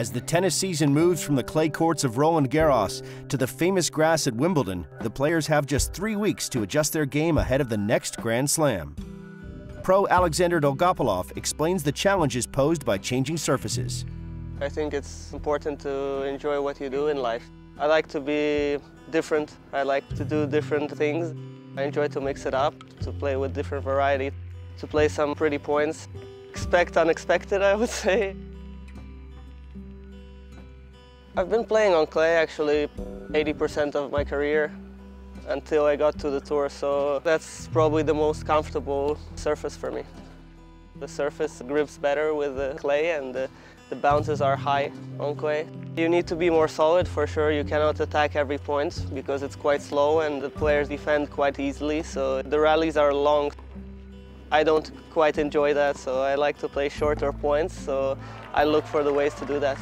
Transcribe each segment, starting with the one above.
As the tennis season moves from the clay courts of Roland Garros to the famous grass at Wimbledon, the players have just 3 weeks to adjust their game ahead of the next Grand Slam. Pro Alexandr Dolgopolov explains the challenges posed by changing surfaces. I think it's important to enjoy what you do in life. I like to be different. I like to do different things. I enjoy to mix it up, to play with different variety, to play some pretty points. Expect unexpected, I would say. I've been playing on clay actually 80% of my career until I got to the tour, so that's probably the most comfortable surface for me. The surface grips better with the clay and the bounces are high on clay. You need to be more solid for sure. You cannot attack every point because it's quite slow and the players defend quite easily, so the rallies are long. I don't quite enjoy that, so I like to play shorter points, so I look for the ways to do that.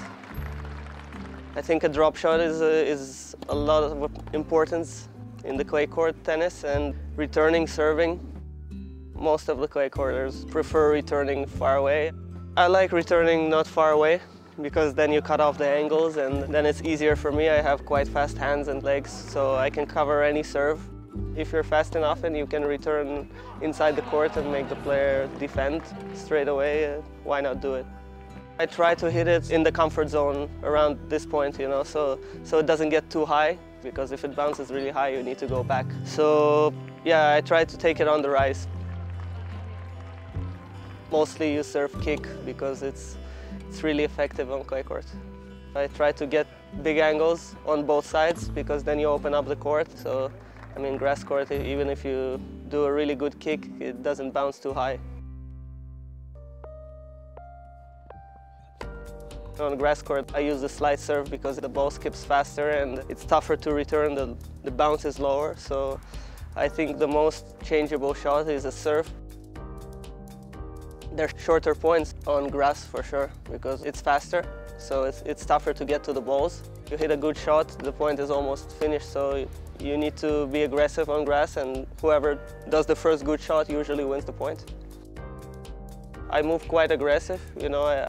I think a drop shot is a lot of importance in the clay court tennis, and returning serving. Most of the clay courters prefer returning far away. I like returning not far away because then you cut off the angles and then it's easier for me. I have quite fast hands and legs, so I can cover any serve. If you're fast enough and you can return inside the court and make the player defend straight away, why not do it? I try to hit it in the comfort zone around this point, so it doesn't get too high, because if it bounces really high, you need to go back. So yeah, I try to take it on the rise. Mostly you serve kick because it's really effective on clay court. I try to get big angles on both sides because then you open up the court. So, I mean, grass court, even if you do a really good kick, it doesn't bounce too high. On grass court, I use the slide serve because the ball skips faster and it's tougher to return, the bounce is lower. So I think the most changeable shot is a serve. There's shorter points on grass for sure because it's faster, so it's tougher to get to the balls. You hit a good shot, the point is almost finished, so you need to be aggressive on grass, and whoever does the first good shot usually wins the point. I move quite aggressive,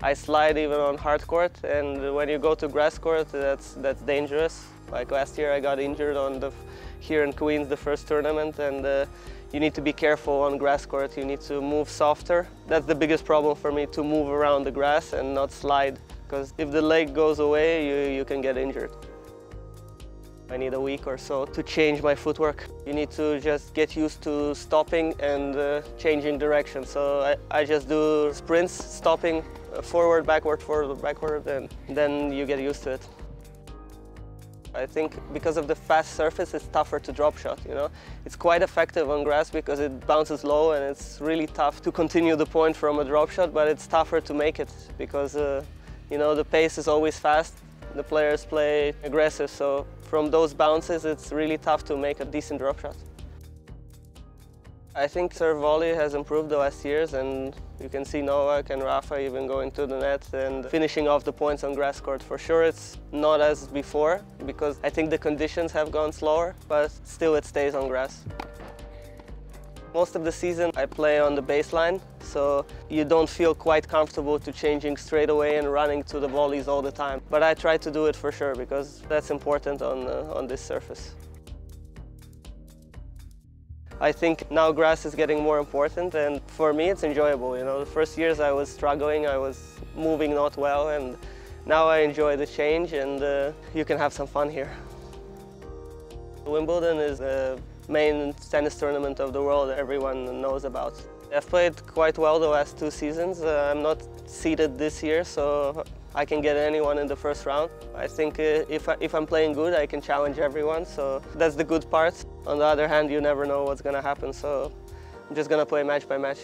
I slide even on hard court, and when you go to grass court, that's dangerous. Like last year I got injured here in Queens, the first tournament, and you need to be careful on grass court. You need to move softer. That's the biggest problem for me, to move around the grass and not slide, because if the leg goes away, you can get injured. I need a week or so to change my footwork. You need to just get used to stopping and changing direction. So I just do sprints, stopping, forward, backward, and then you get used to it. I think because of the fast surface, it's tougher to drop shot, It's quite effective on grass because it bounces low and it's really tough to continue the point from a drop shot, but it's tougher to make it because, the pace is always fast. The players play aggressive, so from those bounces, it's really tough to make a decent drop shot. I think serve volley has improved the last years, and you can see Novak and Rafa even going to the net and finishing off the points on grass court. For sure it's not as before, because I think the conditions have gone slower, but still it stays on grass. Most of the season I play on the baseline, so you don't feel quite comfortable to changing straight away and running to the volleys all the time. But I try to do it for sure, because that's important on this surface. I think now grass is getting more important, and for me it's enjoyable. The first years I was struggling, I was moving not well, and now I enjoy the change, and you can have some fun here. Wimbledon is the main tennis tournament of the world everyone knows about. I've played quite well the last 2 seasons. I'm not seeded this year, so I can get anyone in the first round. I think if I'm playing good, I can challenge everyone, so that's the good part. On the other hand, you never know what's going to happen, so I'm just going to play match by match.